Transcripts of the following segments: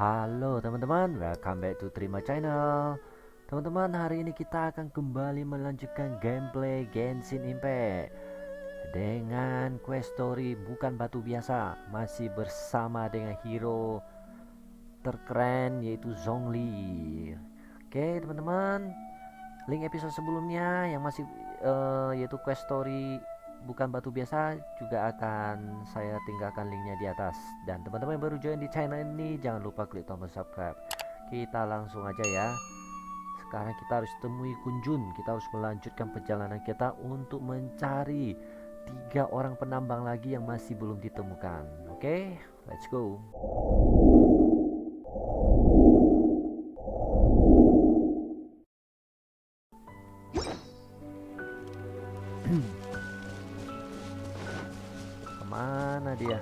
Halo teman-teman, welcome back to Trime channel. Teman-teman, hari ini kita akan kembali melanjutkan gameplay Genshin Impact dengan quest story Bukan Batu Biasa. Masih bersama dengan hero terkeren yaitu Zhongli. Oke teman-teman, link episode sebelumnya yang masih yaitu quest story Bukan Batu Biasa juga akan saya tinggalkan linknya di atas. Dan teman-teman yang baru join di channel ini jangan lupa klik tombol subscribe. Kita langsung aja ya. Sekarang kita harus temui Kunjun. Kita harus melanjutkan perjalanan kita untuk mencari 3 orang penambang lagi yang masih belum ditemukan. Oke, let's go. Kemana dia?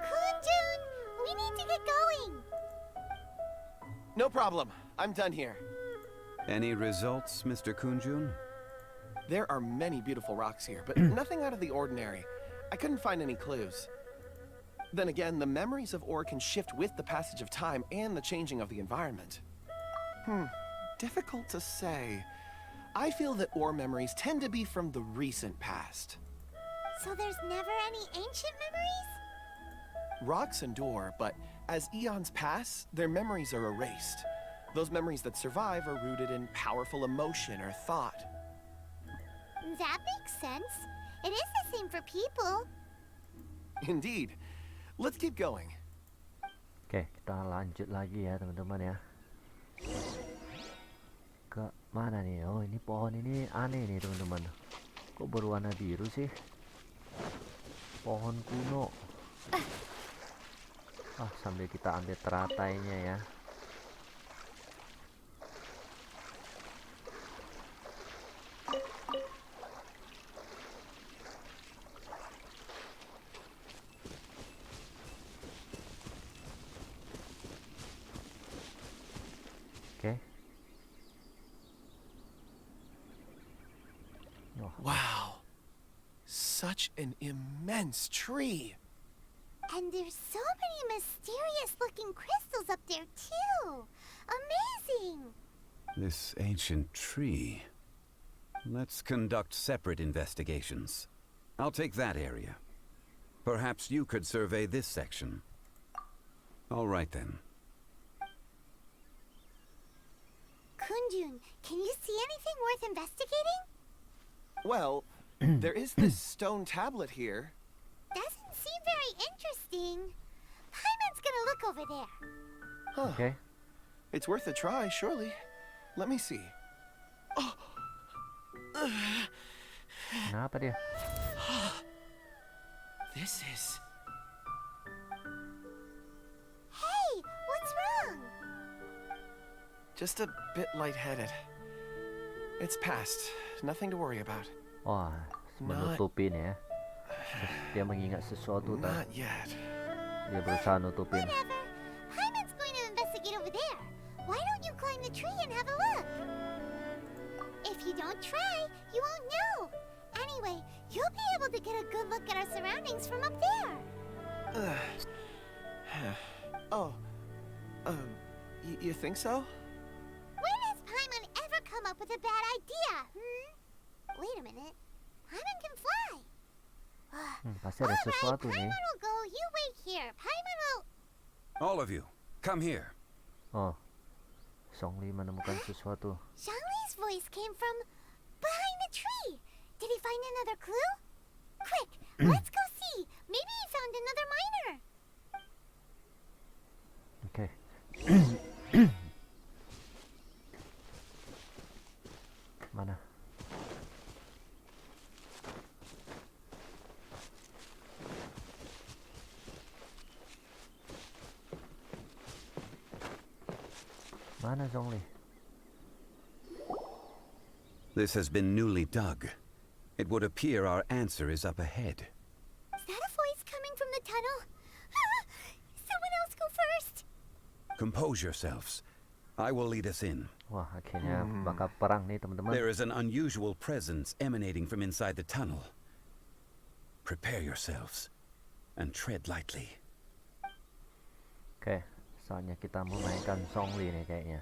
Kunjun, we need to get going. No problem. I'm done here. Any results, Mr. Kunjun? There are many beautiful rocks here, but nothing out of the ordinary. I couldn't find any clues. Then again, the memories of ore can shift with the passage of time and the changing of the environment. Difficult to say. I feel that ore memories tend to be from the recent past. So there's never any ancient memories? Rocks endure, but as eons pass, their memories are erased. Those memories that survive are rooted in powerful emotion or thought. That makes sense. It is the same for people. Indeed. Let's keep going. Oke, kita lanjut lagi ya teman-teman ya. Ke mana nih? Oh, ini pohon ini aneh nih teman-teman. Kok berwarna biru sih? Pohon kuno. Sambil kita ambil teratainya ya. Oke. Wow. Such an immense tree. And there's so many mysterious looking crystals up there too. Amazing. This ancient tree. Let's conduct separate investigations. I'll take that area. Perhaps you could survey this section. All right then. Kunjun, can you see anything worth investigating? Well, there is this stone tablet here. Doesn't seem very interesting. Paimon's gonna look over there. Huh. Oke. It's worth a try, surely. Let me see. Oh. Kenapa dia? This is... Hey, what's wrong? just a bit lightheaded. It's past. Nothing to worry about. Wah, menutupin ya. Dia mengingat sesuatu Not yet. Dia berusaha nutupin. Whatever. Paimon's going to investigate over there. Why don't you climb the tree and have a look? If you don't try, you won't know. Anyway, you'll be able to get a good look at our surroundings from up there. You think so? When has Paimon ever come up with a bad idea, Wait a minute. Paimon can fly. Pasti ada sesuatu nih. Paimon will go. You wait here. Paimon will... All of you, come here. Oh, Zhongli menemukan sesuatu. Zhongli's voice came from behind the tree. Did he find another clue? Quick, let's go see. Maybe he found another miner. Oke. Mana? Mana Zhongli? This has been newly dug. It would appear our answer is up ahead. Is that a voice coming from the tunnel? Someone else go first. Compose yourselves. I will lead us in. Wah, akhirnya bakal perang nih teman-teman. There is an unusual presence emanating from inside the tunnel. Prepare yourselves and tread lightly. Oke, saatnya kita memainkan Zhongli nih kayaknya.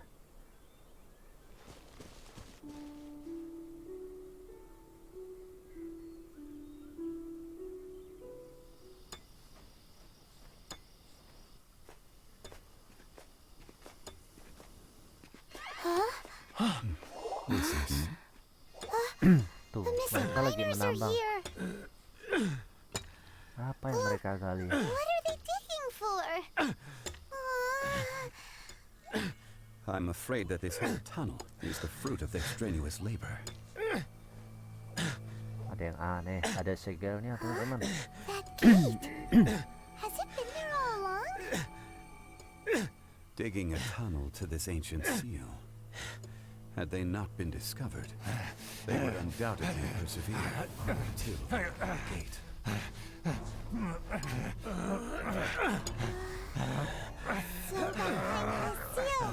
Tuh, The missing mereka lagi miners are menambang. here. Apa yang mereka gali? What are they digging for? I'm afraid that this whole tunnel is the fruit of their strenuous labor. Ada yang aneh, ada segelnya teman-teman. That gate. Has it been there all along? Digging a tunnel to this ancient seal. Had they not been discovered, they would undoubtedly persevere until the gate. So behind the seal,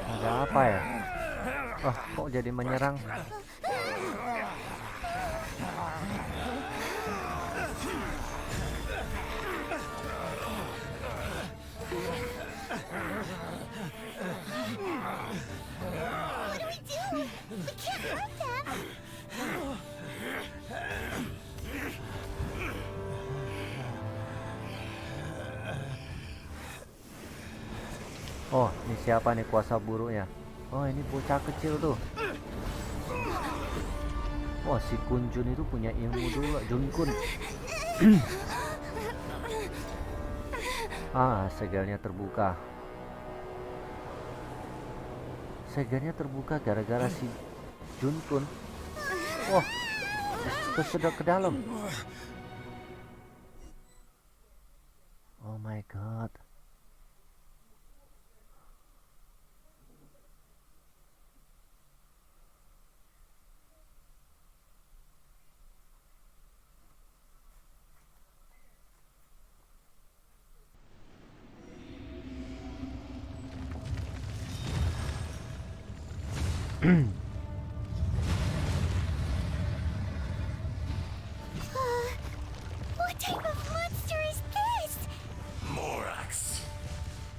Ada apa ya? Oh, kok jadi menyerang? What do we do? We can't hurt them. Oh, ini siapa nih kuasa buruknya? Oh, ini bocah kecil tuh. Wah, si Kunjun itu punya ilmu dulu, Junkun. Segelnya terbuka. Segelnya terbuka gara-gara si Junkun. Wah, kesedot ke dalam. Oh my god. What type of monster is this? Morax,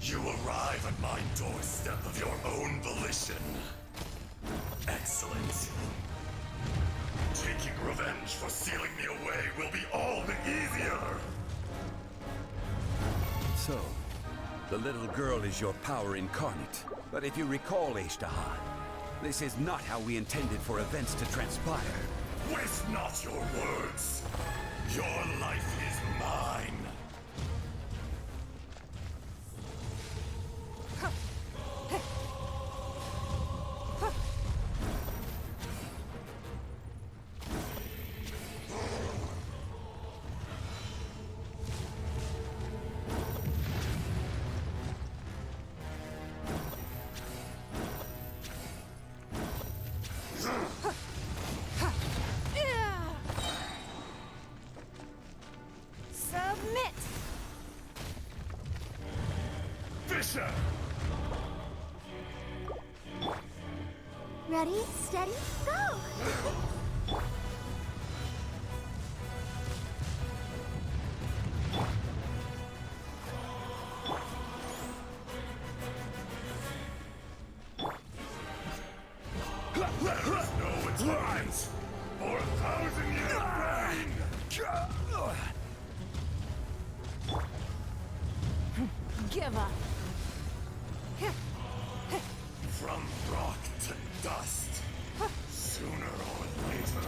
you arrive at my doorstep of your own volition. Excellent. Taking revenge for sealing me away will be all the easier. So, the little girl is your power incarnate. But if you recall, Ishtahan, this is not how we intended for events to transpire. Waste not your words. Your life is mine. Submit. Fisher! Ready, steady, go! There is no atonement for 1,000 years reign! Give up. From rock to dust, sooner or later.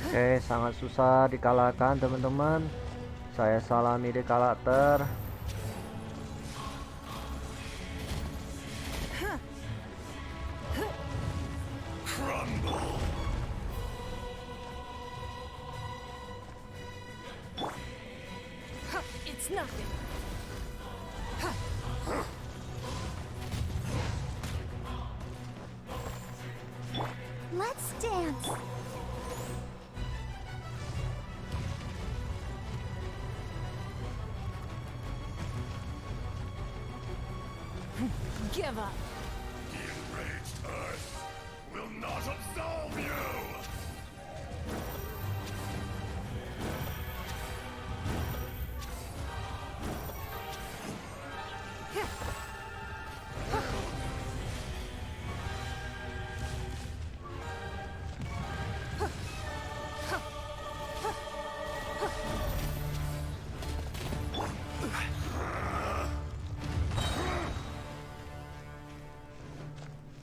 Oke, sangat susah dikalahkan teman-teman. Saya salami di karakter. Crumble. It's nothing. Let's dance. Give up. The enraged Earth will not absolve you!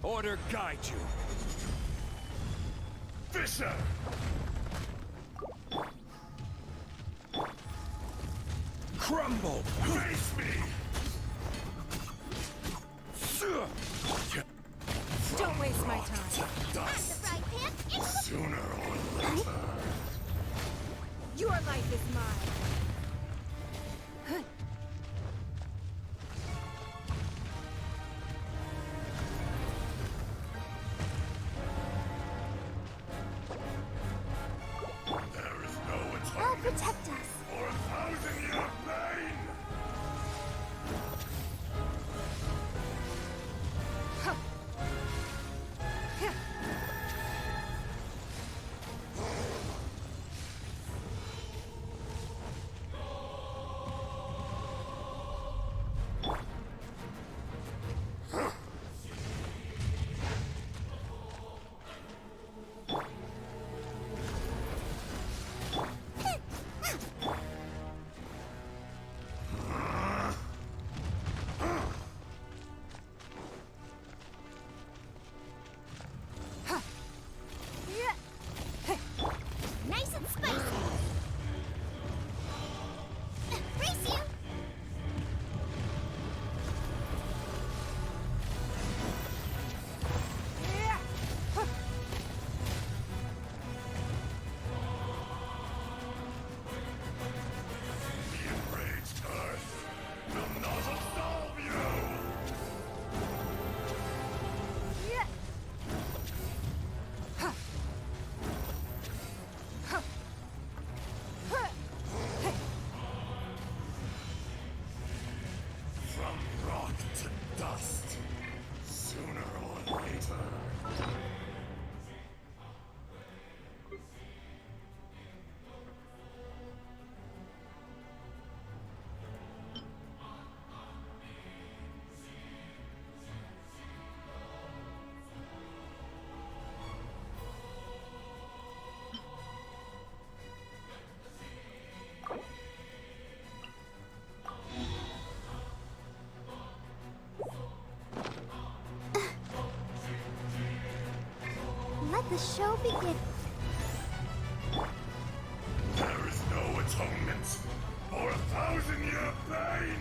Order guide you. Fisher! Crumble! Face me! Don't waste my time. Pass the Dust! frying pan into the... Sooner or later. Your life is mine. There is no I'll atonement protect us. for 1,000-year pain! Nice and spicy. Race you. The enraged Earth will not absolve you! From rock to dust, sooner or later. Let the show begin. There is no atonement for 1,000-year pain!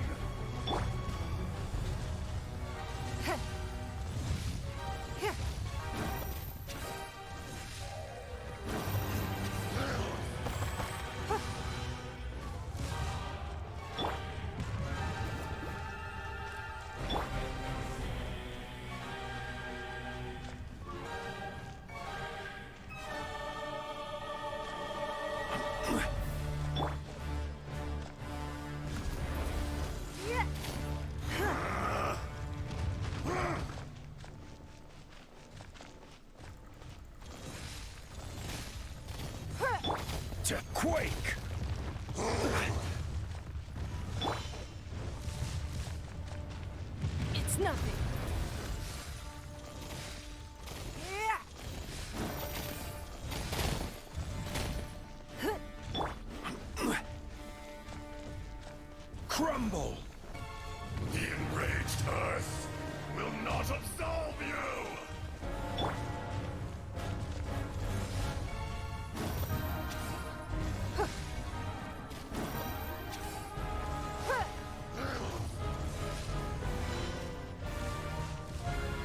To quake! It's nothing. Crumble! The enraged Earth will not absolve you!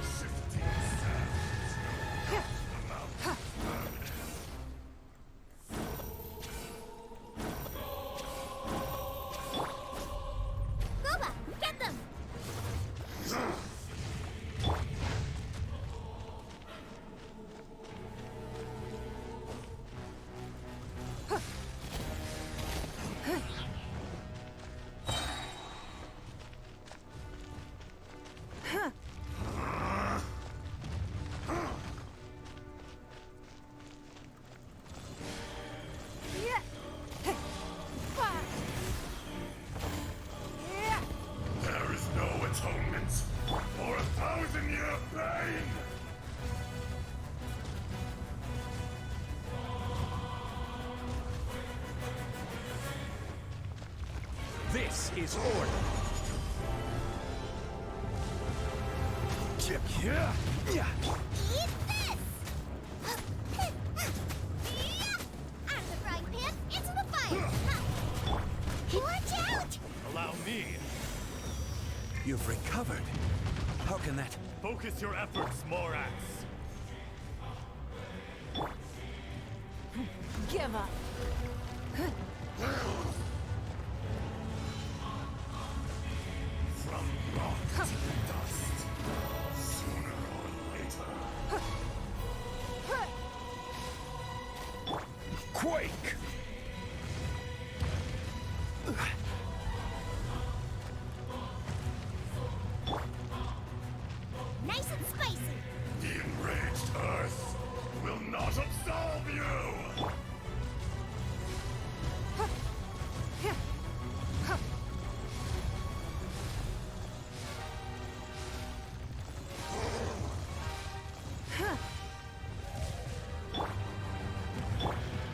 Shifting sands. Amount of permanence. This is order. Yeah. Eat this! Out of the frying pan, into the fire! Watch out! Allow me. You've recovered. How can that? Focus your efforts, Morax. Give up. From rock to dust. Sooner or later. Quake! Nice and spicy! The enraged Earth will not absolve you!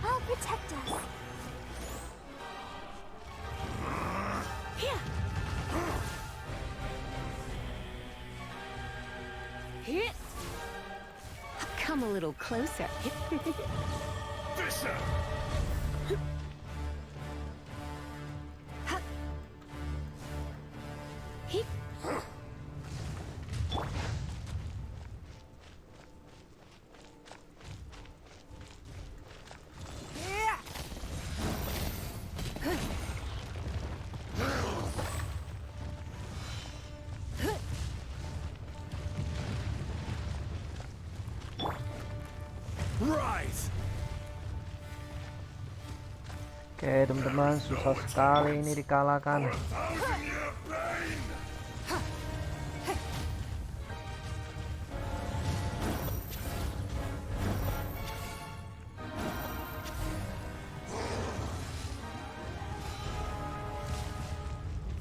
I'll protect us. Hit. Come a little closer. Fisher! Hit. Rise! Oke teman-teman, susah sekali ini dikalahkan. Thousand-year pain!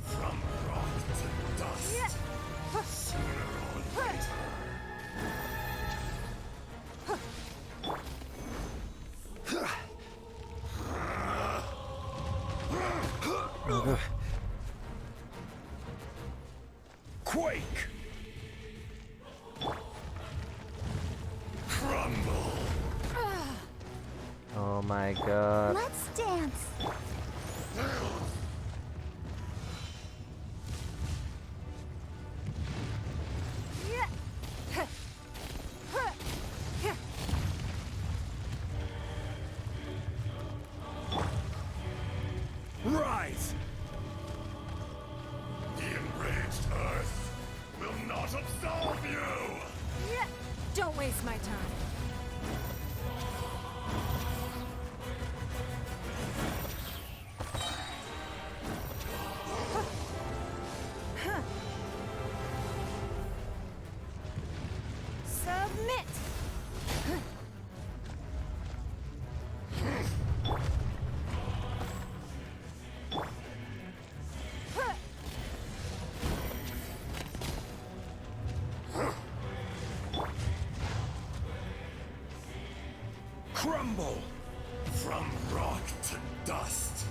From rock to dust. Sooner or later. Quake! Crumble. Oh my god. Let's dance. Rise! The enraged Earth will not absolve you! Don't waste my time. Submit. Crumble! From rock to dust.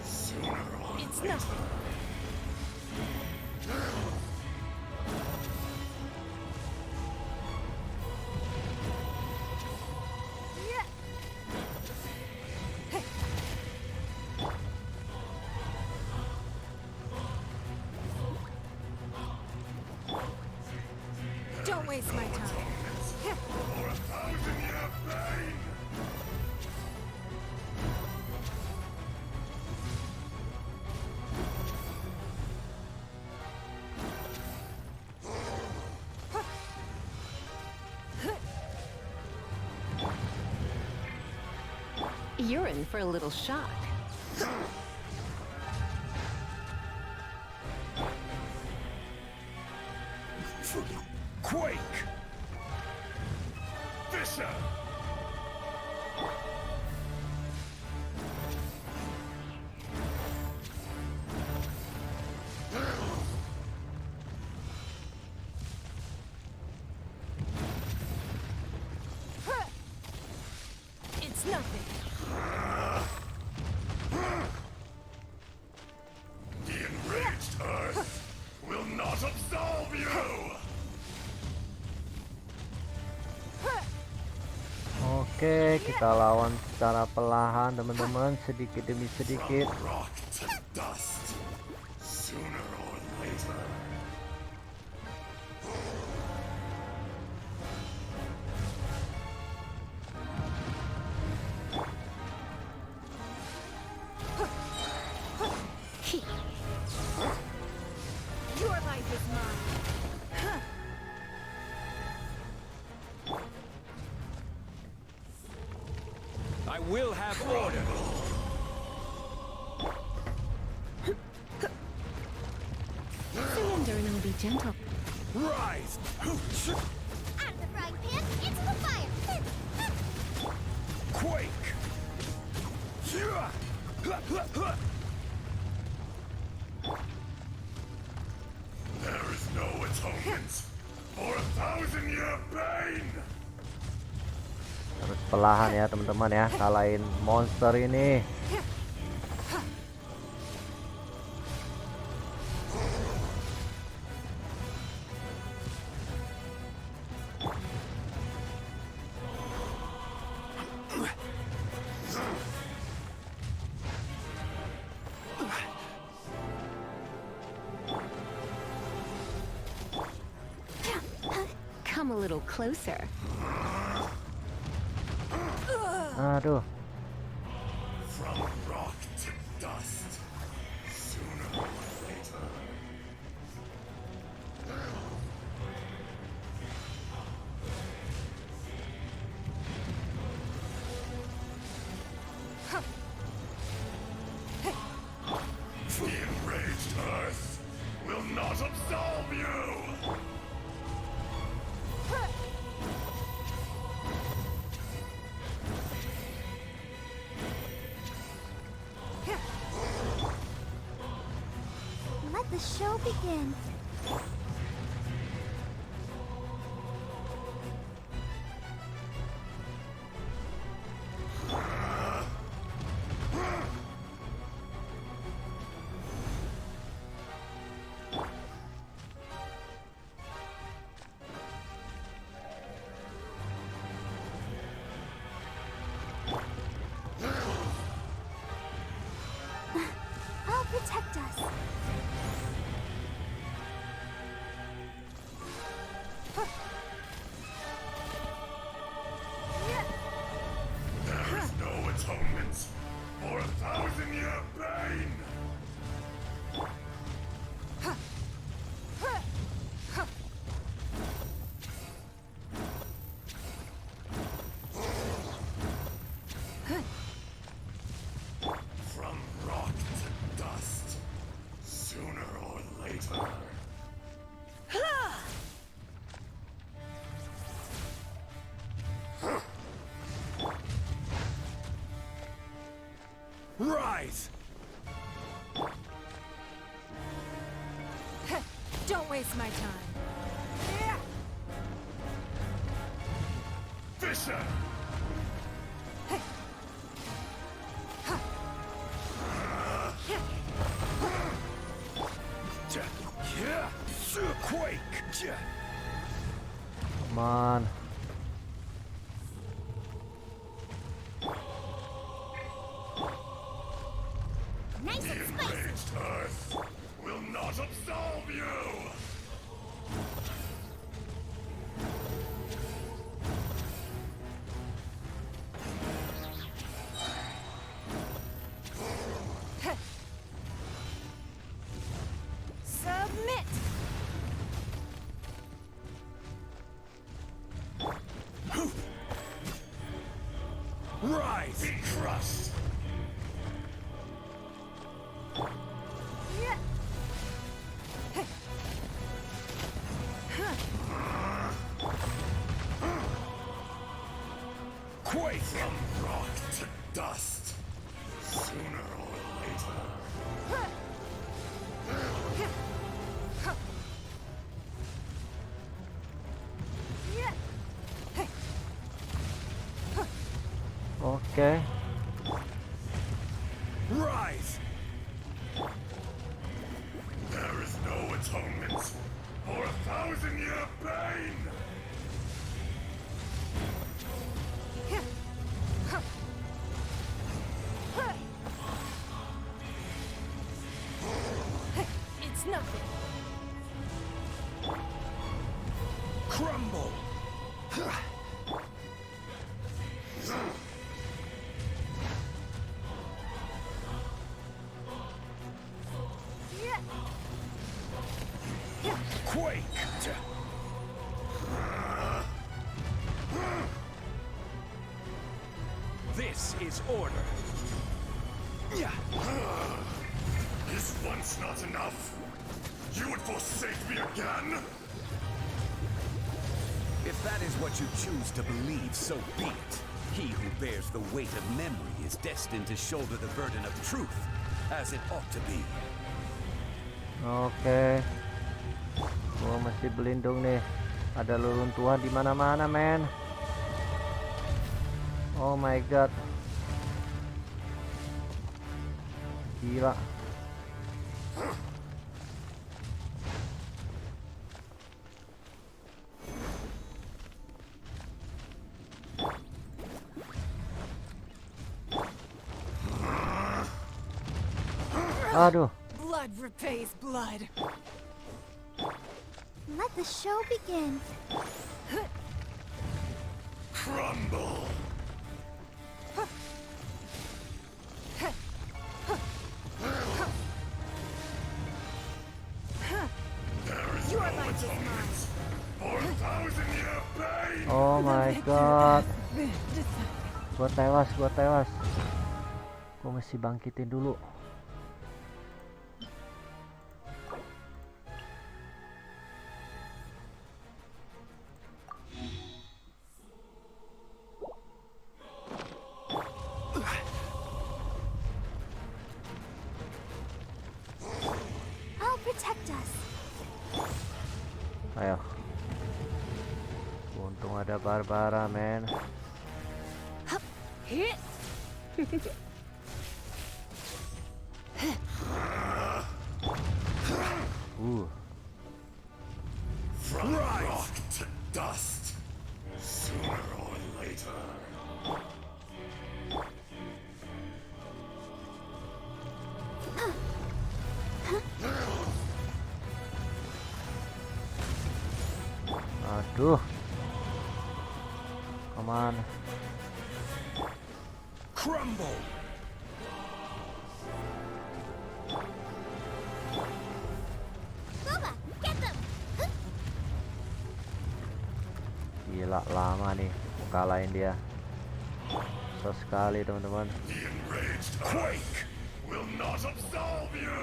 Sooner or It's later. not. Don't waste my time. For a thousand-year pain! You're in for a little shock. Quake! Fisher! It's nothing. The Oke, kita lawan secara perlahan teman-teman, sedikit demi sedikit. Rock to dust. Sooner or later. Your life is mine. I will have order. Surrender and I'll be gentle. Rise! Out of the frying pan, into the fire! Quake! There is no atonement for 1,000-year pain. Harus perlahan ya teman-teman ya, kalahin monster ini. Come a little closer. Aduh, From rock to dust. Sooner or later. The enraged earth will not absolve you! Let the show begin. I'll protect us. There is no atonement for 1,000-year pain! From rock to dust, sooner or later. Rise! Don't waste my time. Fisher! Quake! come on. Nice The and spicy. enraged earth will not absolve you! Submit. Rise! Be crushed! Quake! From rock to dust, sooner or later. Oke, Rise! There is no atonement for 1,000-year pain! This is order. Is once not enough? You would forsake me again? If that is what you choose to believe, so be it. He who bears the weight of memory is destined to shoulder the burden of truth, as it ought to be. Oke. Gua mesti berlindung nih. Ada reruntuhan di mana-mana, men. Oh my god. Gila. Aduh. Blood repays blood. Let the show begin. Crumble! There is Your no life is atonement for 1,000-year pain! Oh my god. Gua tewas. Gua mesti bangkitin dulu. I'll protect us. Ayo. Untung ada Barbara, men. From rock to dust, sooner or later. Aduh. Come on. Crumble! Boba, get them. Gila, lama nih kalahin dia. Susah sekali, teman-teman. The enraged quake will not absolve you!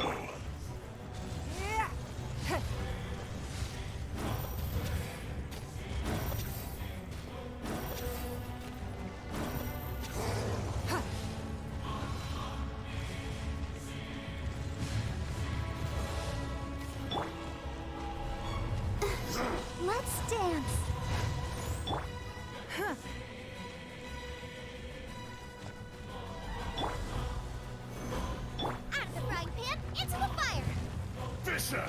Let's dance. Out of the frying pan, into the fire. Fisher!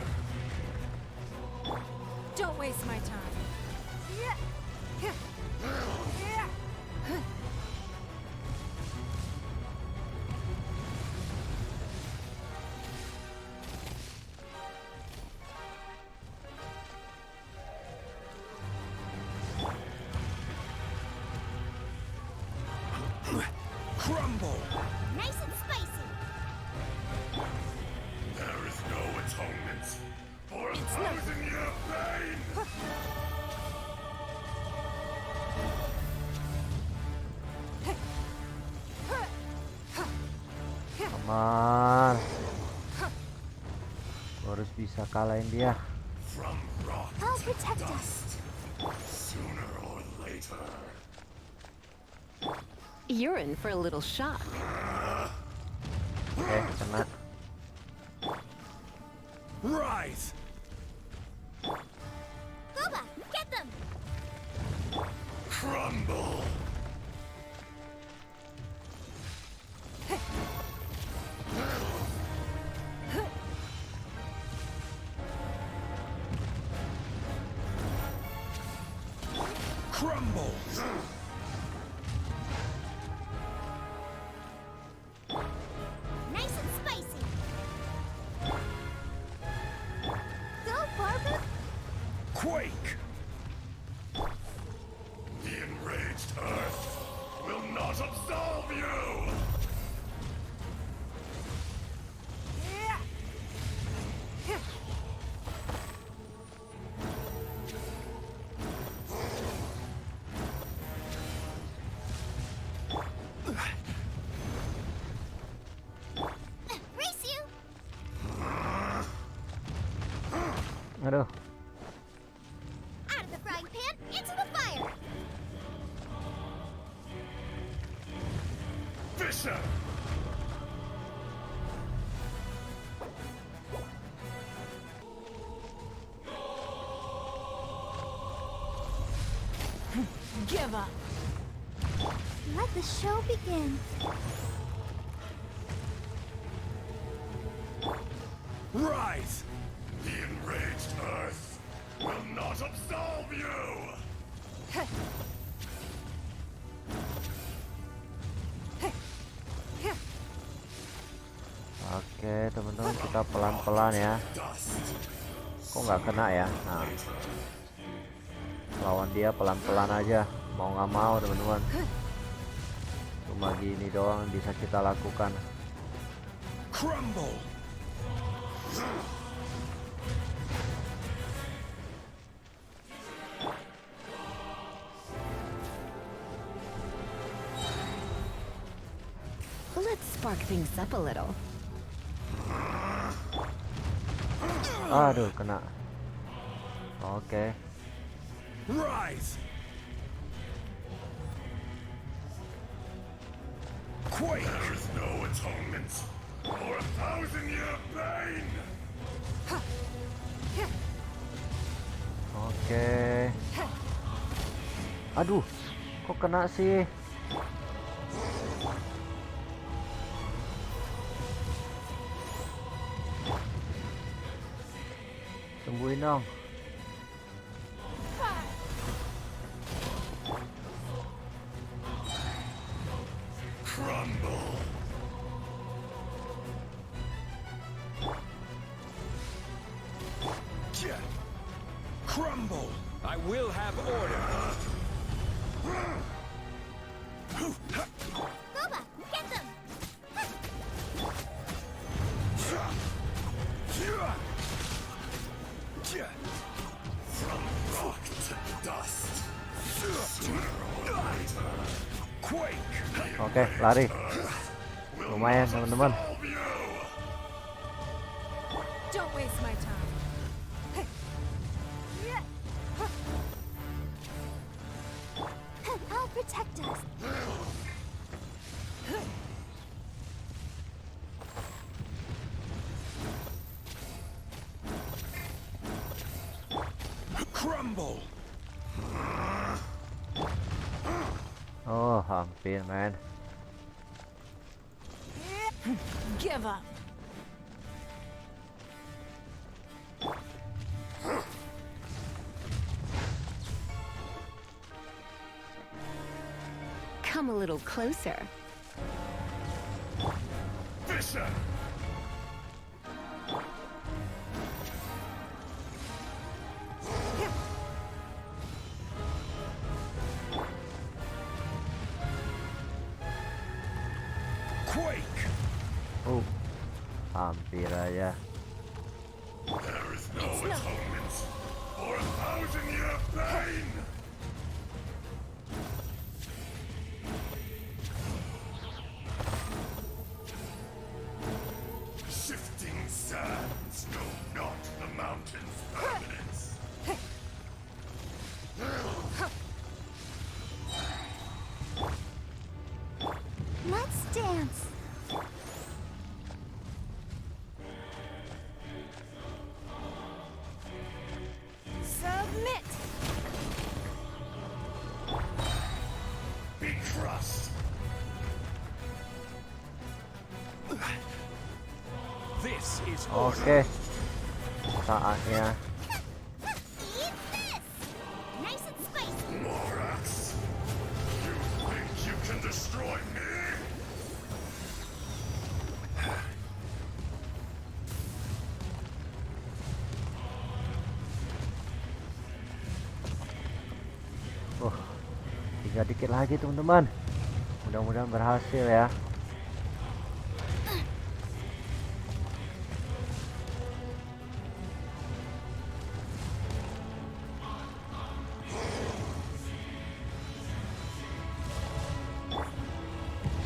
Don't waste my time. Crumble! Nice and spicy. There is no atonement for 1,000-year pain! Come on. Gua harus bisa kalahin dia. From rock I'll to protect us. dust, sooner or later. You're in for a little shock. Kena. Rise! Boba, get them. Crumble! Crumble! Nice and spicy. Go, Barbara. Quake! The enraged earth will not absolve you! Aduh. Out of the frying pan, into the fire! Fisher! Give up. Let the show begin. Rise! The enraged Earth will not absolve you! Oke teman-teman, kita pelan-pelan ya. Dust. Kok nggak kena ya? Nah, lawan dia pelan-pelan aja, mau nggak mau teman-teman. Cuma gini doang yang bisa kita lakukan. Crumble! Let's spark things up a little. Aduh, kena. Oke. Rise! Quake! There is no atonement for 1,000-year pain! Oke. Aduh, kok kena sih? Sembuhin dong. Crumble! Crumble! I will have order! Boba, get them! From rock to dust! Quake! Oke, lari. Lumayan teman-teman. Absolve you! Don't waste my time. I'll protect us. Crumble! Oh, hampir men. Give up. Come a little closer. Fisher! Quake! Hampir aja. There is no atonement for 1,000-year pain! Shifting sands know not the mountain's permanence. Let's dance. Submit. Be crushed. This is order! Oke. Saatnya. Eat this! Nice and spicy. Morax, you think you can destroy me? Tinggal dikit lagi teman-teman. Mudah-mudahan berhasil ya.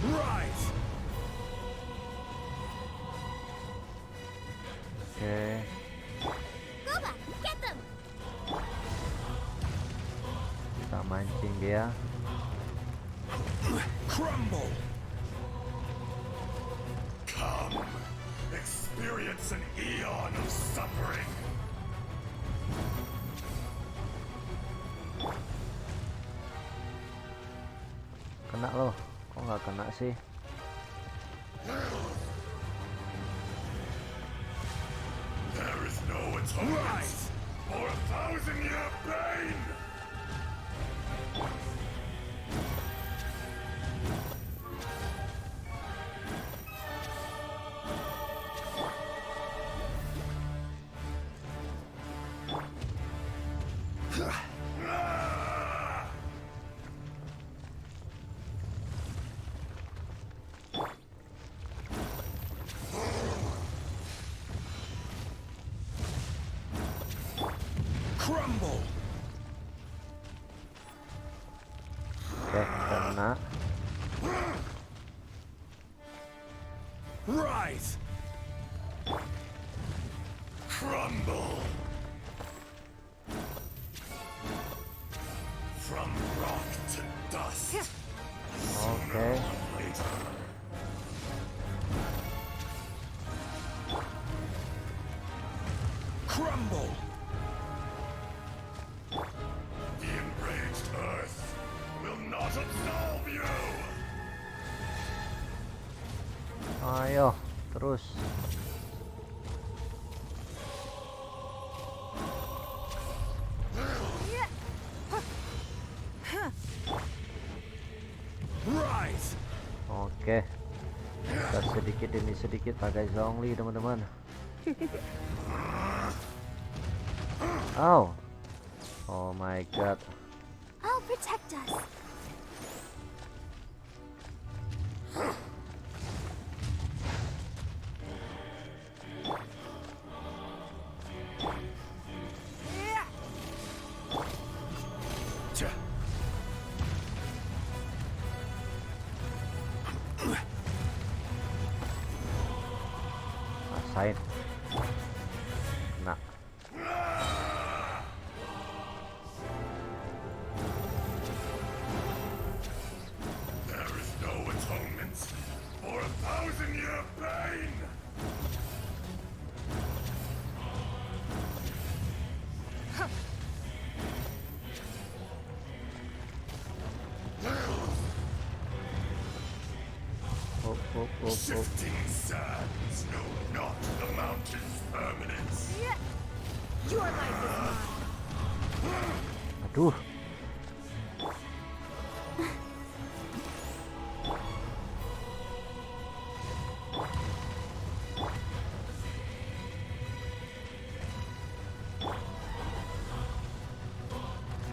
Rise! Oke. Boba, get lagi ya. Crumble. Come, experience an eon of suffering. Kena loh, kok nggak kena sih? There is no atonement for 1,000-year pain. Crumble. Oke, kena. Rise. Crumble. From rock to dust. Oke. Later. Crumble. The enraged earth will not absolve you. Ayo, terus. Rise. Oke. Kita sedikit demi sedikit pakai Zhongli, teman-teman. Oh. Oh my god. I'll protect us. Rasain. Nah. There is no atonement for 1,000-year pain. Oh, oh, oh, oh. Shifting sands know not the mountain's permanence. Your life is mine. Aduh.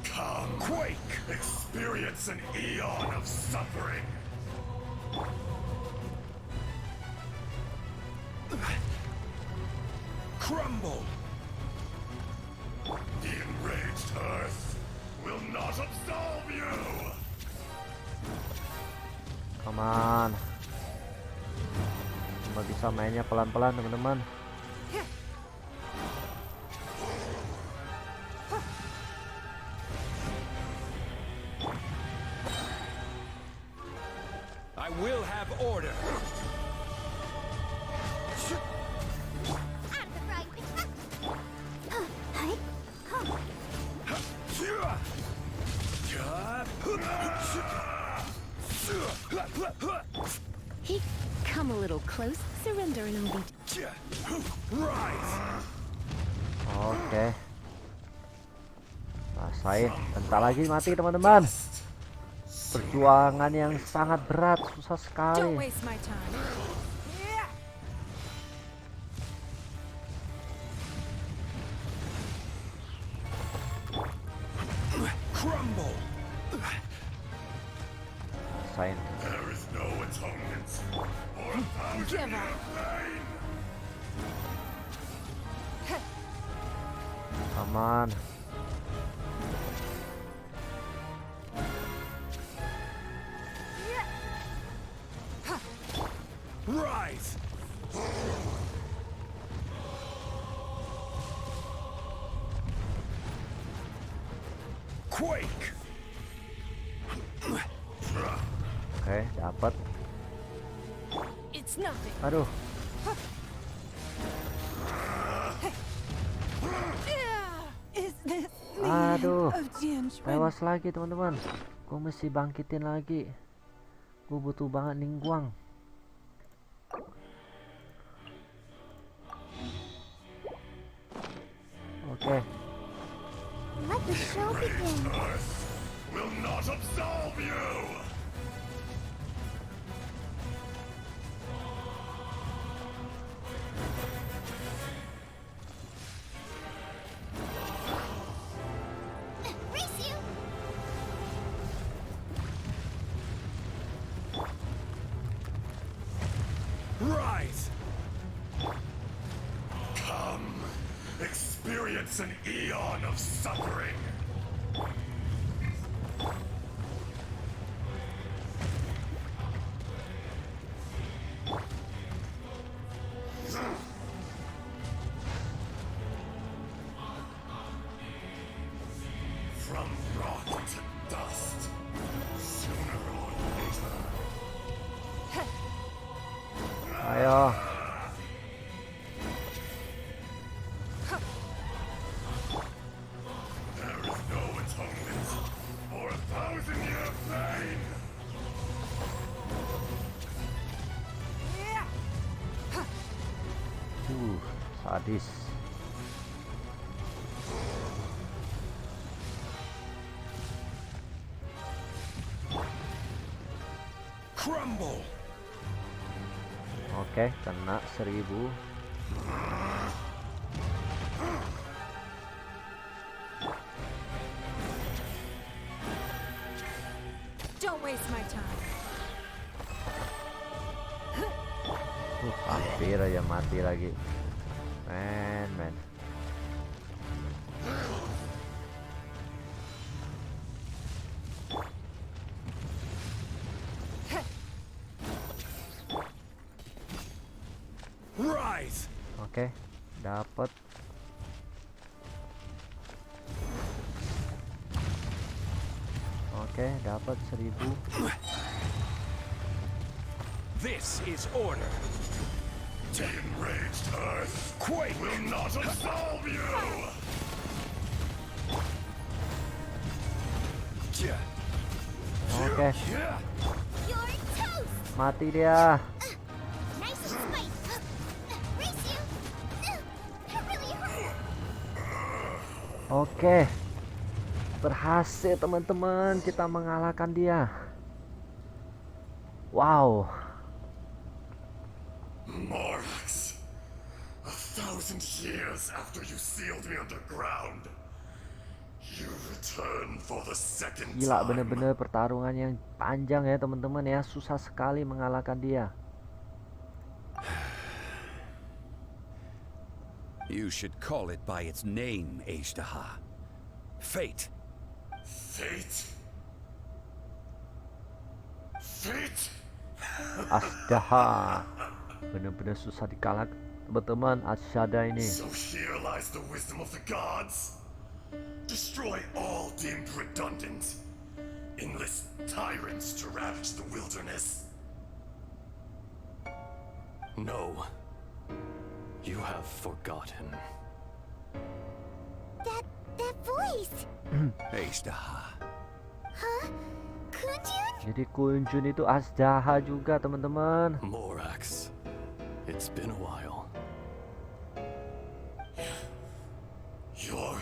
Come, Quake. experience an eon of suffering. Crumble. The enraged earth will not absolve you. Come on. Cuma bisa mainnya pelan-pelan, teman-teman. I will have order. Out of the frying pan. Hi. Hey, come a little close. Surrender and I'll be... Rise. Oke. Rasain. Bentar lagi mati, teman-teman. Perjuangan yang sangat berat, susah Don't sekali. waste my time. Crumble. Rasain. There is no atonement for 1,000-year Give up. pain. Aman. Rise. Quake. Oke, dapat. It's nothing. Aduh, Is this aduh, of Genshin? tewas lagi teman-teman. Gue mesti bangkitin lagi. Gue butuh banget ningguang. Oke, Let the show begin. Will not absolve you! Race you! Rise! Come, experience an eon of suffering. From rock to dust, sooner or later. ayo. There is no atonement for 1,000-year pain. Sadis. Crumble! Oke, kena 1000. Don't waste my time. Hampir aja mati lagi. Men. Rise! Oke, dapat. Oke, dapat 1000. This is order. The enraged earth Quake! will not absolve you! Oke, You're toast! mati dia. Nice and spicy. Race you! That really hurt! Oke, berhasil teman-teman, kita mengalahkan dia. Wow. Morax, 1,000 years after you sealed me underground, you return for the second Gila, time. bener-bener pertarungan yang panjang ya teman-teman ya. Susah sekali mengalahkan dia. You should call it by its name, Ajdaha. Fate. Fate? Fate? Asdaha. Bener-bener susah dikalahkan teman-teman. Asyada ini. So here lies the wisdom of the gods. Destroy all deemed redundant. Enlist tyrants to ravage the wilderness. No. You have forgotten. That voice! Ajdaha. Huh? Kunjun? Jadi Kunjun itu Asdaha juga teman-teman. Morax, it's been a while. You're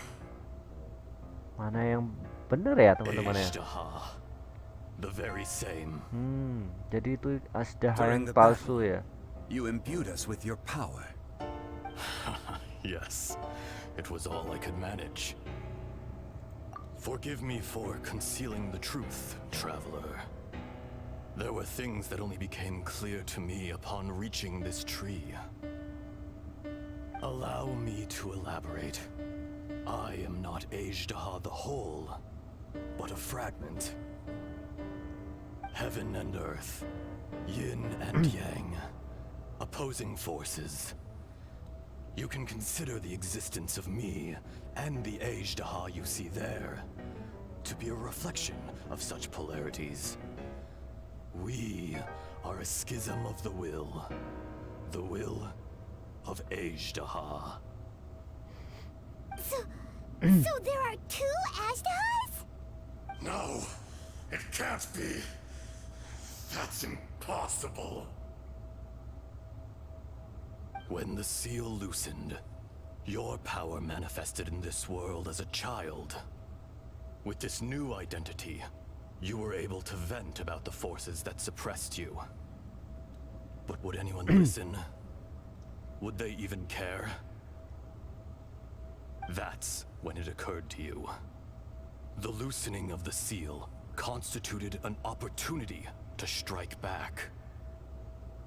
Mana yang bener ya teman-teman ya? Ajdaha, the very same. Jadi itu Asdaha During yang the palsu battle, ya. You imbued us with your power. Yes, it was all I could manage. Forgive me for concealing the truth, traveler. There were things that only became clear to me upon reaching this tree. Allow me to elaborate. I am not Ajdaha the whole, but a fragment. Heaven and earth, yin and yang, opposing forces. You can consider the existence of me and the Ajdaha you see there to be a reflection of such polarities. We are a schism of the will of Ajdaha. So there are two Ashdahas? No, it can't be. That's impossible. When the seal loosened, your power manifested in this world as a child. With this new identity, you were able to vent about the forces that suppressed you. But would anyone listen? Would they even care? That's when it occurred to you. The loosening of the seal constituted an opportunity to strike back.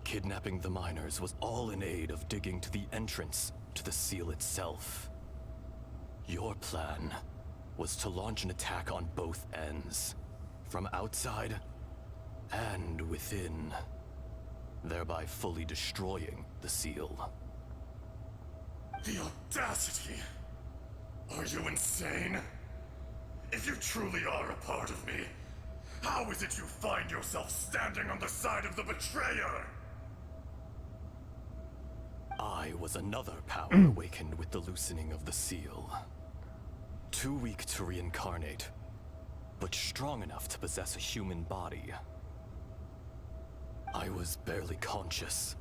Kidnapping the miners was all in aid of digging to the entrance to the seal itself. Your plan was to launch an attack on both ends, from outside and within, thereby fully destroying the seal. The audacity! Are you insane? If you truly are a part of me, how is it you find yourself standing on the side of the betrayer? I was another power awakened with the loosening of the seal. Too weak to reincarnate, but strong enough to possess a human body. I was barely conscious.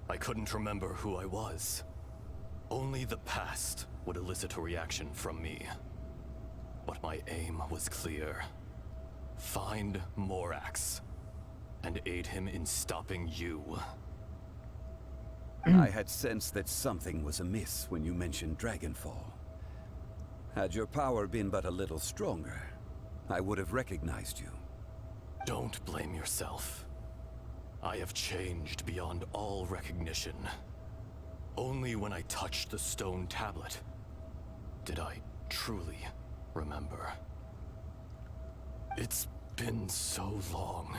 I couldn't remember who I was. Only the past would elicit a reaction from me. But my aim was clear. Find Morax, and aid him in stopping you. I had sensed that something was amiss when you mentioned Dragonfall. Had your power been but a little stronger, I would have recognized you. Don't blame yourself. I have changed beyond all recognition. Only when I touched the stone tablet did I truly remember. It's been so long.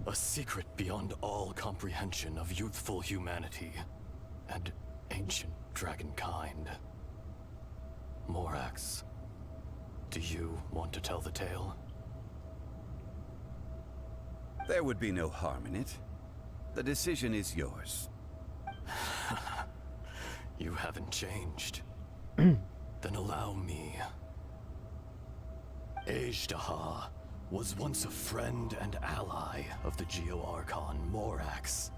A secret beyond all comprehension of youthful humanity and ancient dragonkind. Morax, do you want to tell the tale? There would be no harm in it. The decision is yours. You haven't changed. Then allow me. Ajdaha was once a friend and ally of the Geo-Archon Morax,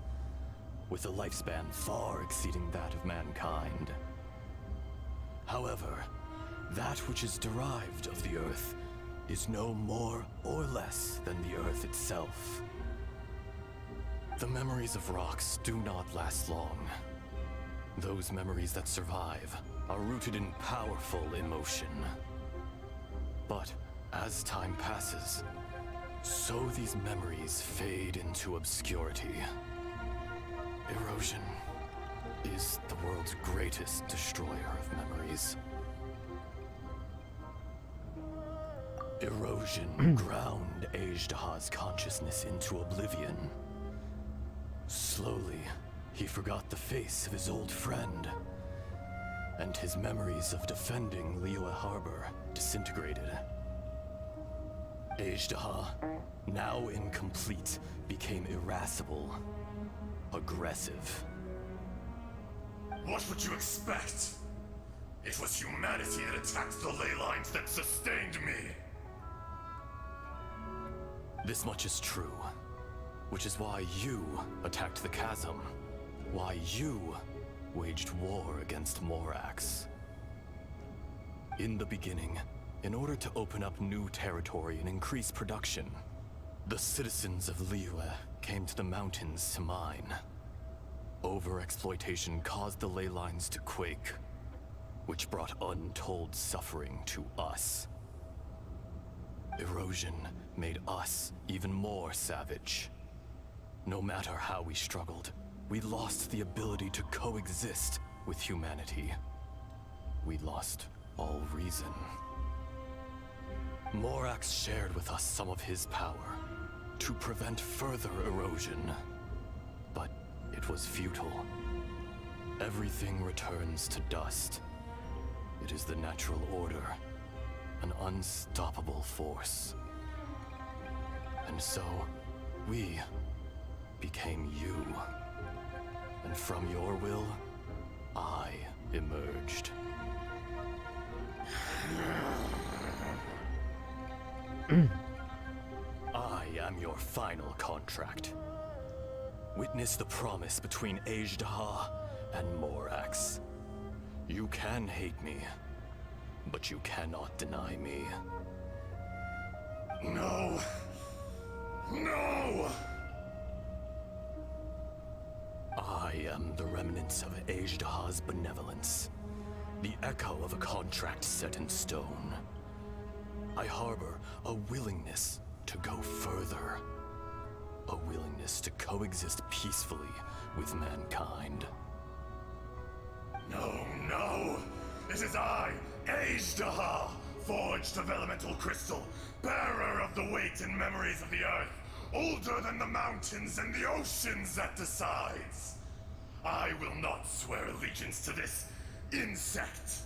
with a lifespan far exceeding that of mankind. However, that which is derived of the Earth is no more or less than the Earth itself. The memories of rocks do not last long. Those memories that survive are rooted in powerful emotion. But as time passes, so these memories fade into obscurity. Erosion is the world's greatest destroyer of memories. Erosion ground Ajdaha's consciousness into oblivion. Slowly, he forgot the face of his old friend, and his memories of defending Liyue Harbor disintegrated. Ajdaha, now incomplete, became irascible, aggressive. What would you expect? It was humanity that attacked the ley lines that sustained me. This much is true, which is why you attacked the chasm, why you waged war against Morax. In the beginning, in order to open up new territory and increase production, the citizens of Liyue came to the mountains to mine. Overexploitation caused the ley lines to quake, which brought untold suffering to us. Erosion made us even more savage. No matter how we struggled, we lost the ability to coexist with humanity. We lost all reason. Morax shared with us some of his power to prevent further erosion, but it was futile. Everything returns to dust. It is the natural order, an unstoppable force. And so, We became you. And from your will, I emerged. I am your final contract. Witness the promise between Ajdaha and Morax. You can hate me, but you cannot deny me. No. No! I am the remnants of Ajdaha's benevolence, the echo of a contract set in stone. I harbor a willingness to go further, a willingness to coexist peacefully with mankind. No, no! This is I, Ajdaha, forged of elemental crystal, bearer of the weight and memories of the earth, older than the mountains and the oceans at the sides. I will not swear allegiance to this insect.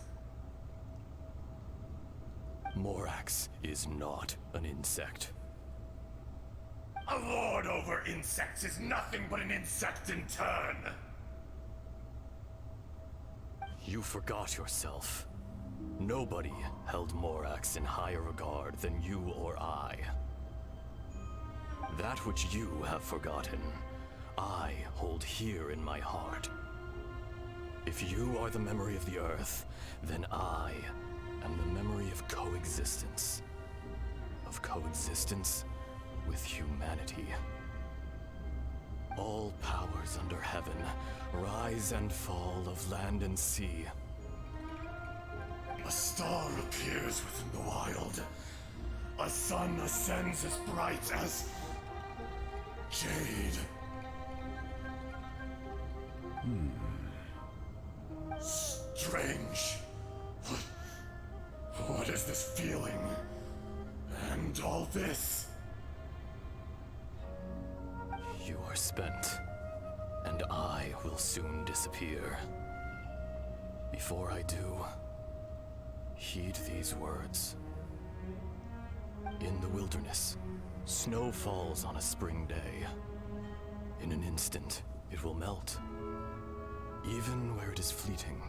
Morax is not an insect. A lord over insects is nothing but an insect in turn. You forgot yourself. Nobody held Morax in higher regard than you or I. That which you have forgotten, I hold here in my heart. If you are the memory of the Earth, then I am the memory of coexistence. Of coexistence with humanity. All powers under heaven, rise and fall of land and sea. A star appears within the wild. A sun ascends as bright as jade. Strange. What is this feeling? And all this? You are spent, and I will soon disappear. Before I do, heed these words. In the wilderness, snow falls on a spring day. In an instant, it will melt. Even where it is fleeting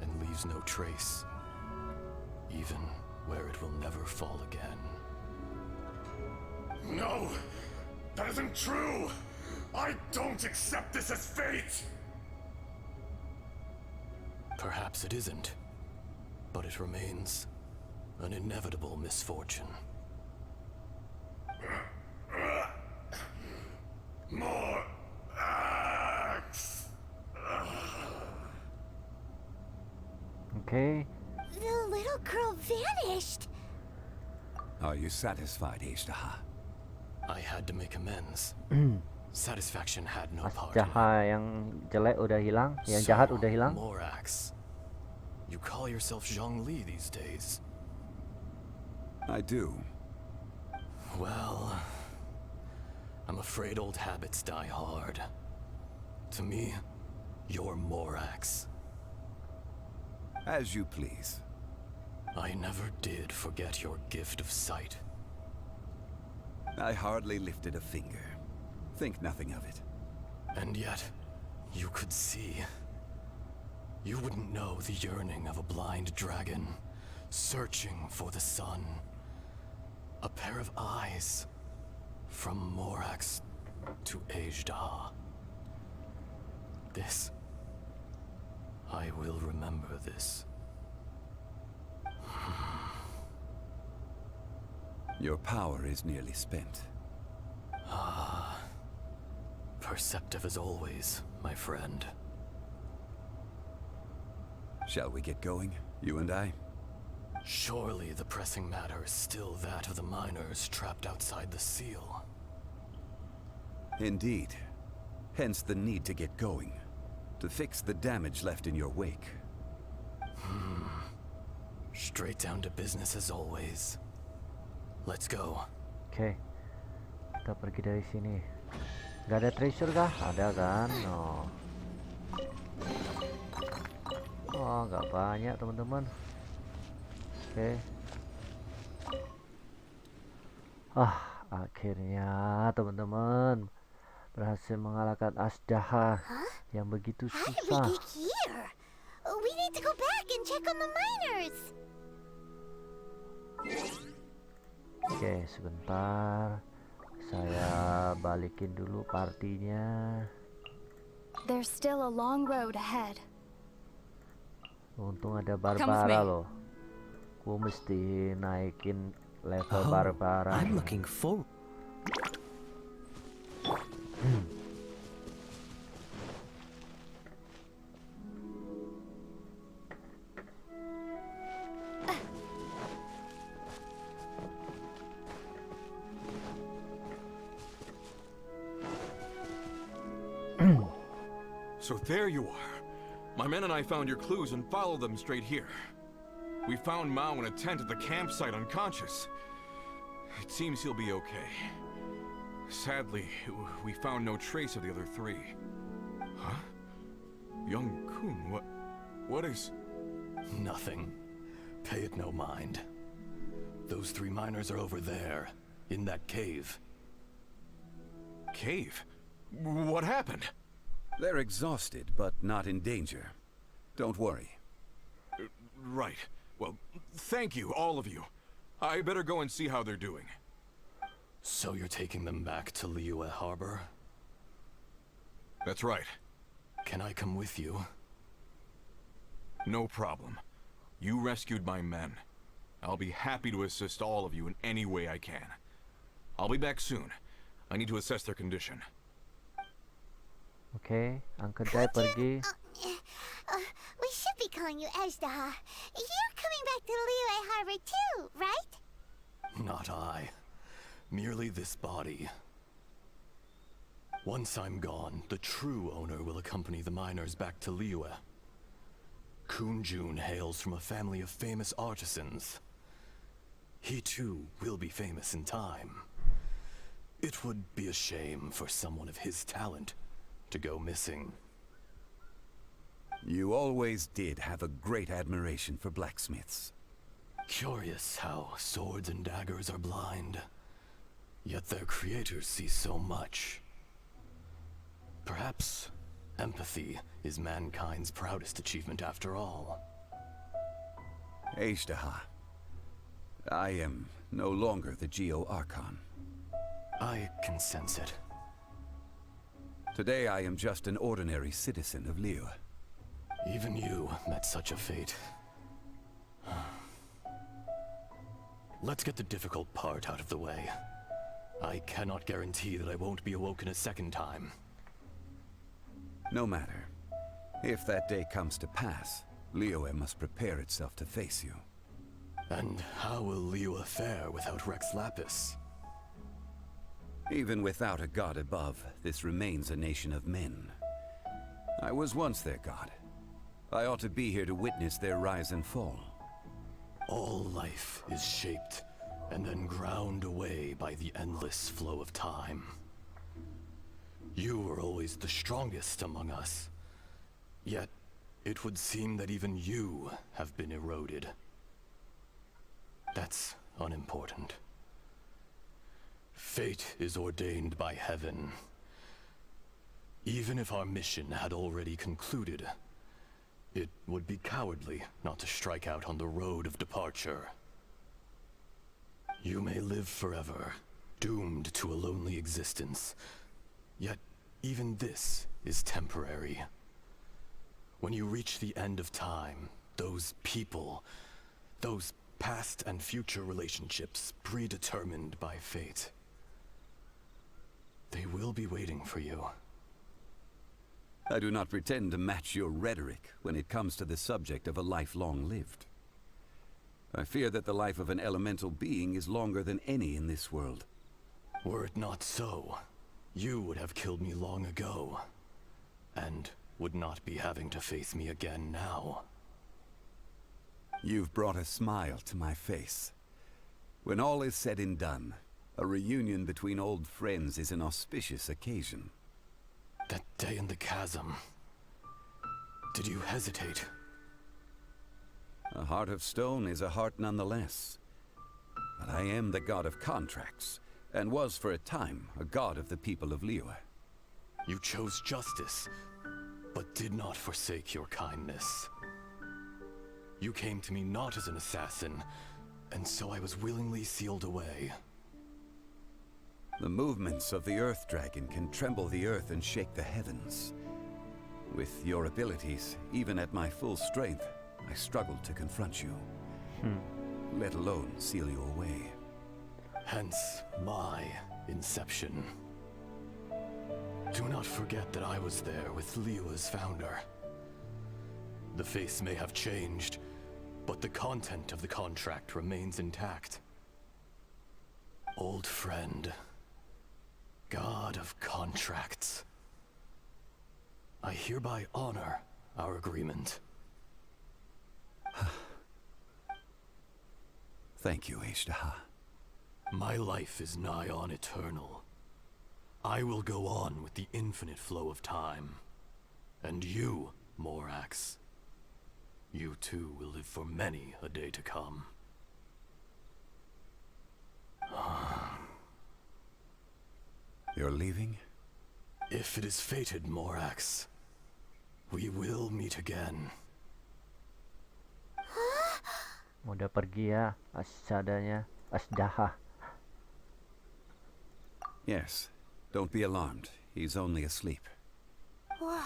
and leaves no trace. Even where it will never fall again. No! That isn't true! I don't accept this as fate! Perhaps it isn't, but it remains an inevitable misfortune. More axe! Oke. The little girl vanished. Are you satisfied, Ajdaha? I had to make amends. Satisfaction had no part in it. Jahat yang jelek udah hilang, yang jahat udah hilang. Morax, you call yourself Zhongli these days. I do. Well, I'm afraid old habits die hard. To me, you're Morax. As you please. I never did forget your gift of sight. I hardly lifted a finger. Think nothing of it. And yet, you could see. You wouldn't know the yearning of a blind dragon, searching for the sun. A pair of eyes, from Morax to Ajdaha. This, I will remember this. Your power is nearly spent. Perceptive as always, my friend. Shall we get going, you and I? Surely the pressing matter is still that of the miners trapped outside the seal. Indeed. Hence the need to get going. To fix the damage left in your wake. Straight down to business as always. Let's go. Oke. Kita pergi dari sini. Gak ada treasure kah? Ada kan? No. Oh, nggak banyak teman-teman. Oke. Akhirnya teman-teman berhasil mengalahkan Asdaha yang begitu How did we susah. get here? We need to go back and check on the miners. Oke, sebentar. Saya balikin dulu partinya. There's still a long road ahead. Untung ada Come with Barbara me. loh. Ku mesti naikin level Barbara. I'm looking forward. So there you are. My men and I found your clues and followed them straight here. We found Mao in a tent at the campsite unconscious. It seems he'll be okay. Sadly, we found no trace of the other three. Huh? Young Kun, what is... Nothing. Pay it no mind. Those 3 miners are over there, in that cave. Cave? What happened? They're exhausted, but not in danger. Don't worry. Right. Well, thank you, all of you. I better go and see how they're doing. So you're taking them back to Liyue Harbor? That's right. Can I come with you? No problem. You rescued my men. I'll be happy to assist all of you in any way I can. I'll be back soon. I need to assess their condition. Oke, angkat Jai pergi. We should be calling you Ajdaha. You're coming back to Liyue Harbor too, right? Not I. Merely this body. Once I'm gone, the true owner will accompany the miners back to Liyue. Kun Jun hails from a family of famous artisans. He too will be famous in time. It would be a shame for someone of his talent to go missing. You always did have a great admiration for blacksmiths. Curious how swords and daggers are blind, yet their creators see so much. Perhaps empathy is mankind's proudest achievement after all. Ajdaha, I am no longer the Geo-Archon. I can sense it. Today I am just an ordinary citizen of Liyue. Even you met such a fate. Let's get the difficult part out of the way. I cannot guarantee that I won't be awoken a second time. No matter. If that day comes to pass, Liyue must prepare itself to face you. And how will Liyue fare without Rex Lapis? Even without a god above, this remains a nation of men. I was once their god. I ought to be here to witness their rise and fall. All life is shaped and then ground away by the endless flow of time. You were always the strongest among us. Yet, it would seem that even you have been eroded. That's unimportant. Fate is ordained by heaven. Even if our mission had already concluded, it would be cowardly not to strike out on the road of departure. You may live forever, doomed to a lonely existence. Yet, even this is temporary. When you reach the end of time, those people, those past and future relationships predetermined by fate, they will be waiting for you. I do not pretend to match your rhetoric when it comes to the subject of a life long lived. I fear that the life of an elemental being is longer than any in this world. Were it not so, you would have killed me long ago, and would not be having to face me again now. You've brought a smile to my face. When all is said and done, a reunion between old friends is an auspicious occasion. That day in the chasm, did you hesitate? A heart of stone is a heart nonetheless. But I am the god of contracts, and was for a time a god of the people of Liyue. You chose justice, but did not forsake your kindness. You came to me not as an assassin, and so I was willingly sealed away. The movements of the Earth Dragon can tremble the earth and shake the heavens. With your abilities, even at my full strength, I struggled to confront you. Let alone seal you away. Hence, my inception. Do not forget that I was there with Liyue's founder. The face may have changed, but the content of the contract remains intact. Old friend, god of contracts. I hereby honor our agreement. Thank you, Ishtaha. My life is nigh on eternal. I will go on with the infinite flow of time. And you, Morax, you too will live for many a day to come. You're leaving? If it is fated, Morax, we will meet again. Udah pergi ya, Asdahnya. Yes. Don't be alarmed. He's only asleep. Whoa.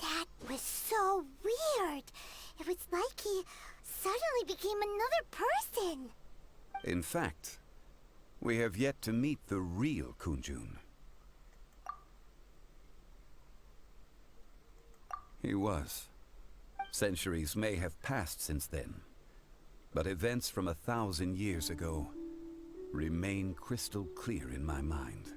That was so weird. It was like he suddenly became another person. In fact, we have yet to meet the real Kunjun. He was. Centuries may have passed since then, but events from 1,000 years ago remain crystal clear in my mind.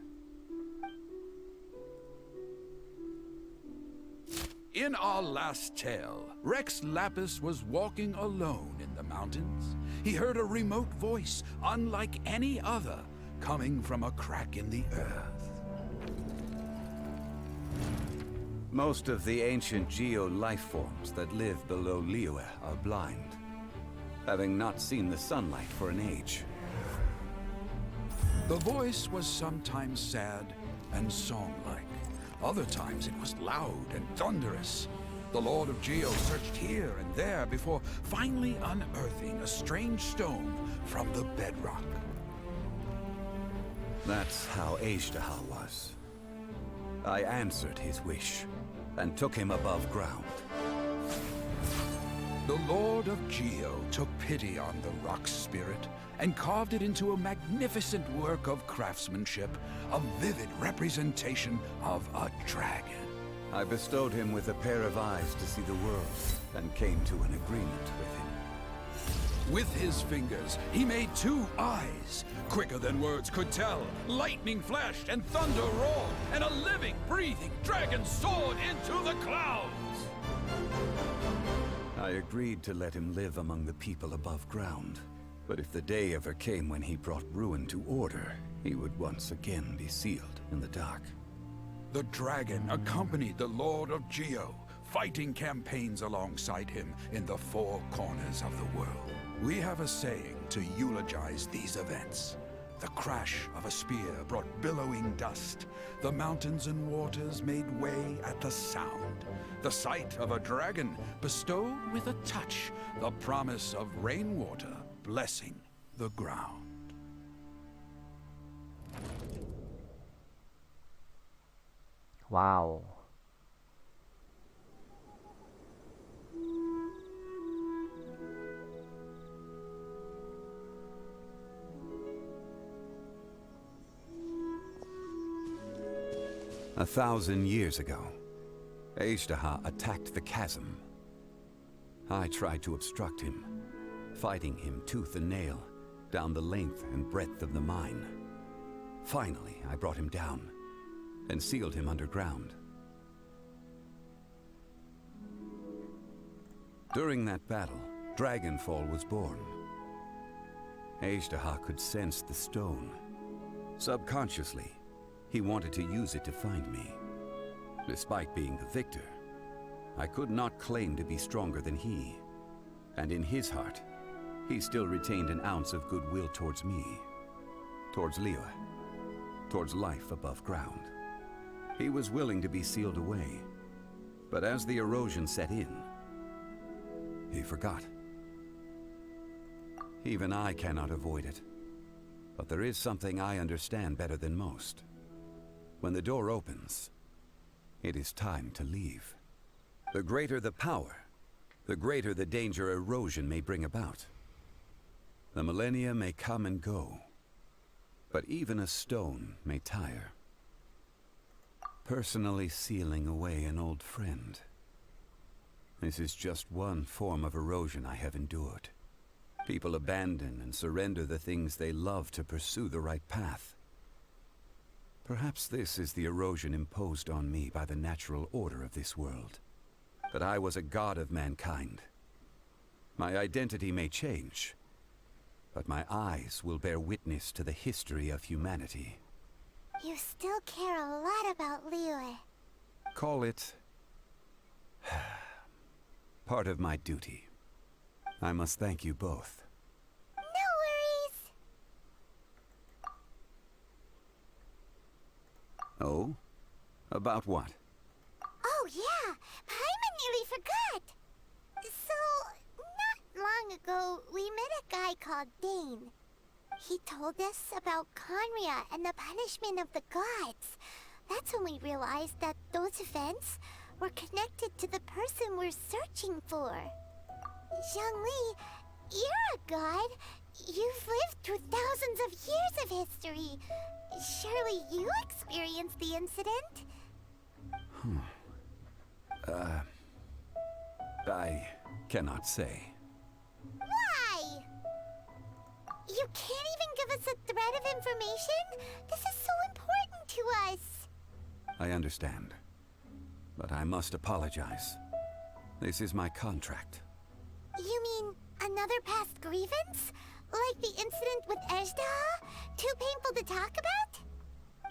In our last tale, Rex Lapis was walking alone in the mountains. He heard a remote voice, unlike any other, coming from a crack in the earth. Most of the ancient geo-life forms that live below Liyue are blind, having not seen the sunlight for an age. The voice was sometimes sad and song-like. Other times it was loud and thunderous. The Lord of Geo searched here and there before finally unearthing a strange stone from the bedrock. That's how Ishtaha was. I answered his wish and took him above ground. The Lord of Geo took pity on the rock spirit and carved it into a magnificent work of craftsmanship, a vivid representation of a dragon. I bestowed him with a pair of eyes to see the world and came to an agreement with him. With his fingers, he made 2 eyes, quicker than words could tell. Lightning flashed and thunder roared, and a living, breathing dragon soared into the clouds. I agreed to let him live among the people above ground. But if the day ever came when he brought ruin to order, he would once again be sealed in the dark. The dragon accompanied the Lord of Geo, fighting campaigns alongside him in the 4 corners of the world. We have a saying to eulogize these events. The crash of a spear brought billowing dust. The mountains and waters made way at the sound. The sight of a dragon bestowed with a touch the promise of rainwater blessing the ground. Wow. A 1,000 years ago, Ishtaha attacked the chasm. I tried to obstruct him, fighting him tooth and nail down the length and breadth of the mine. Finally, I brought him down and sealed him underground. During that battle, Dragonfall was born. Ishtaha could sense the stone. Subconsciously, he wanted to use it to find me. Despite being the victor, I could not claim to be stronger than he. And in his heart, he still retained an ounce of goodwill towards me. towards Liu, towards life above ground. He was willing to be sealed away, but as the erosion set in, he forgot. Even I cannot avoid it, but there is something I understand better than most. When the door opens, it is time to leave. The greater the power, the greater the danger erosion may bring about. The millennia may come and go, but even a stone may tire. Personally sealing away an old friend. This is just one form of erosion I have endured. People abandon and surrender the things they love to pursue the right path. Perhaps this is the erosion imposed on me by the natural order of this world. That I was a god of mankind. My identity may change, but my eyes will bear witness to the history of humanity. You still care a lot about Liu. Call it part of my duty. I must thank you both. No worries. Oh? About what? Oh yeah, Paimon nearly forgot. So, not long ago, we met a guy called Dane. He told us about Conria and the punishment of the gods. That's when we realized that those events were connected to the person we're searching for. Zhongli, you're a god. You've lived through thousands of years of history. Surely you experienced the incident? I cannot say. Why? You can't even give us a thread of information? This is so important to us. I understand, but I must apologize. This is my contract. You mean another past grievance? Like the incident with Ejda? Too painful to talk about?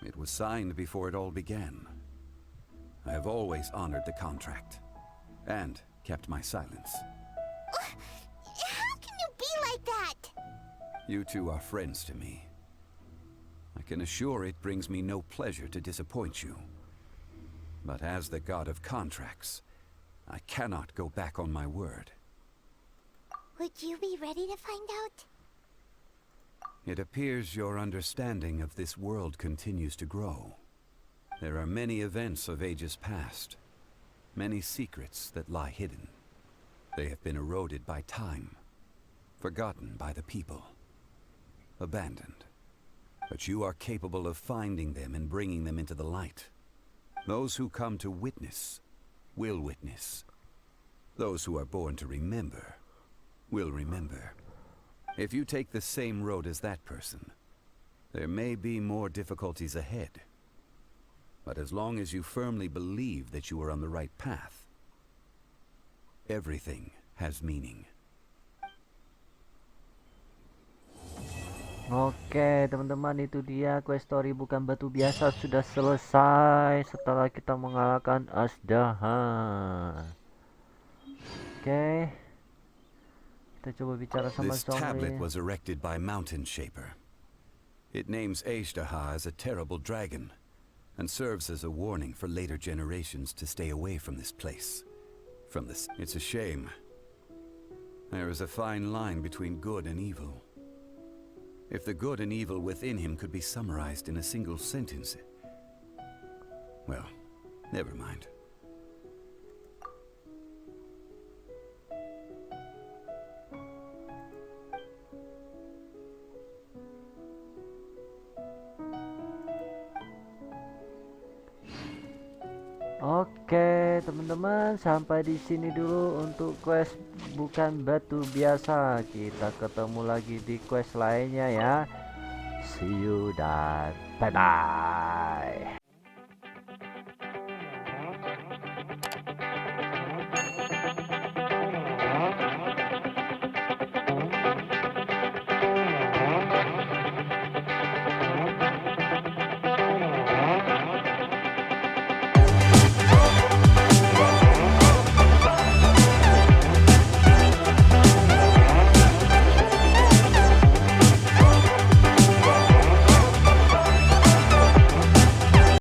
It was signed before it all began. I have always honored the contract, and kept my silence. How can you be like that? You two are friends to me. I can assure it brings me no pleasure to disappoint you. But as the god of contracts, I cannot go back on my word. Would you be ready to find out? It appears your understanding of this world continues to grow. There are many events of ages past, many secrets that lie hidden. They have been eroded by time, forgotten by the people, abandoned. But you are capable of finding them and bringing them into the light. Those who come to witness will witness. Those who are born to remember will remember. If you take the same road as that person, there may be more difficulties ahead. But as long as you firmly believe that you are on the right path, everything has meaning. Oke teman-teman, itu dia quest story Bukan Batu Biasa sudah selesai setelah kita mengalahkan Azdaha. Oke, kita coba bicara sama This tablet Zhongli. was erected by Mountain Shaper. It names Azdaha as a terrible dragon, and serves as a warning for later generations to stay away from this place. It's a shame. There is a fine line between good and evil. If the good and evil within him could be summarized in a single sentence... Well, never mind. Oke teman-teman, sampai di sini dulu untuk quest Bukan Batu Biasa. Kita ketemu lagi di quest lainnya ya. See you dan bye bye.